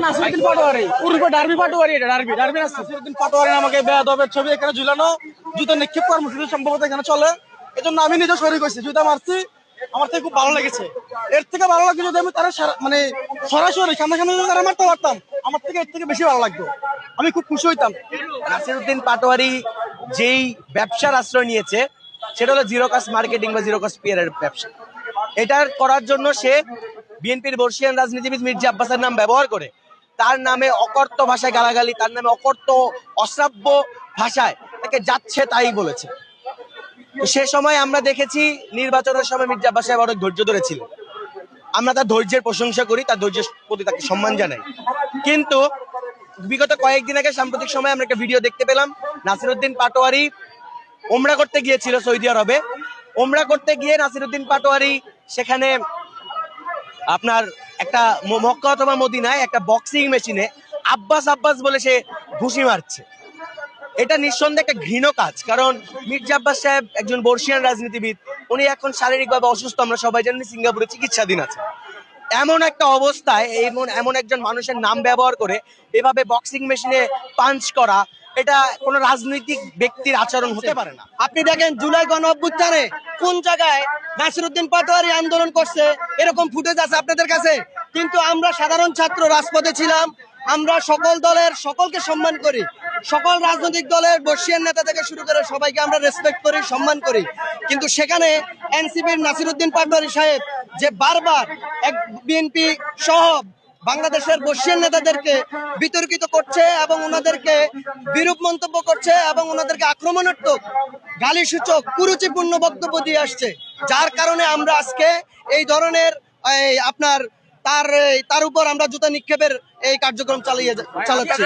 Nasiruddin Patwari উর্ফে derby Patwari, এটা derby Nasiruddin Patwari নামকে বেয়াদবের ছবি এখানে ঝুলানো, জুতো নিক্ষেপ কর্মসূচি সম্ভবত এখানে চলে। এজন্য আমি নিজে শরীর হয়েছি, জুতা মারছি, আমার থেকে খুব ভালো লেগেছে। এর থেকে ভালো লাগবে যদি আমি তারা মানে সরাসরি সামনাসামনি যদি তারা মারতে পারতাম, আমার থেকে এর থেকে বেশি ভালো লাগতো, আমি খুব খুশি হইতাম। নাসিরউদ্দিন পাটোয়ারি যেই ব্যবসার আশ্রয় নিয়েছে সেটা হলো জিরো কস্ট মার্কেটিং বা জিরো কস্ট পিয়ারের ব্যবসা। এটার করার জন্য সে বিএনপির বর্ষিয়ান রাজনীতিবিদ মির্জা আব্বাসের নাম ব্যবহার করে তার নামে অকর্ত ভাষায় গালাগালি, তার নামে অকর্ত অশ্রাব্য ভাষায় তাকে যাচ্ছে তাই বলেছে। তো সে সময় আমরা দেখেছি নির্বাচনের সময় মির্জা আব্বাস সাহেব অনেক ধৈর্য ধরেছিল, আমরা তার ধৈর্যের প্রশংসা করি, তার ধৈর্যের প্রতি তাকে সম্মান জানাই। কিন্তু বিগত কয়েকদিন আগে সাম্প্রতিক সময় আমরা একটা ভিডিও দেখতে পেলাম, নাসিরউদ্দিন পাটোয়ারি ওমরা করতে গিয়েছিল সৌদি আরবে। ওমরা করতে গিয়ে নাসিরউদ্দিন পাটোয়ারি সেখানে আপনার একটা মক্কা অথবা মদিনায় একটা বক্সিং মেশিনে আব্বাস বলে সে ঘুষি মারছে। এটা নিঃসন্দেহে একটা ঘৃণ কাজ, কারণ মির্জা আব্বাস সাহেব একজন বর্ষিয়ান রাজনীতিবিদ, উনি এখন শারীরিকভাবে অসুস্থ, আমরা সবাই জানি, সিঙ্গাপুরে চিকিৎসাধীন আছে। এমন একটা অবস্থায় এমন একজন মানুষের নাম ব্যবহার করে এভাবে বক্সিং মেশিনে পাঞ্চ করা, এটা কোনো রাজনৈতিক ব্যক্তির আচরণ হতে পারে না। আপনি দেখেন জুলাই গণ অভ্যুত্থানে কোন জায়গায় নাসিরউদ্দিন পাটোয়ারি আন্দোলন করছে, এরকম ফুটেজ আছে আপনাদের কাছে। কিন্তু আমরা সাধারণ ছাত্র রাজপথে ছিলাম, আমরা সকল দলের সকলকে সম্মান করি, সকল রাজনৈতিক দলের বর্ষিয়ান নেতা থেকে শুরু করে সবাইকে আমরা রেসপেক্ট করি, সম্মান করি। কিন্তু সেখানে এনসিপির নাসিরউদ্দিন পাটোয়ারি সাহেব যে বারবার এক বিএনপি সহ বাংলাদেশের বর্ষিয়ান নেতাদেরকে বিতর্কিত করছে এবং ওনাদেরকে বিরূপ মন্তব্য করছে এবং ওনাদেরকে আক্রমণাত্মক গালিসূচক কুরুচিপূর্ণ বক্তব্য দিয়ে আসছে, যার কারণে আমরা আজকে এই ধরনের আপনার তার উপর আমরা জুতা নিক্ষেপের এই কার্যক্রম চালাচ্ছি।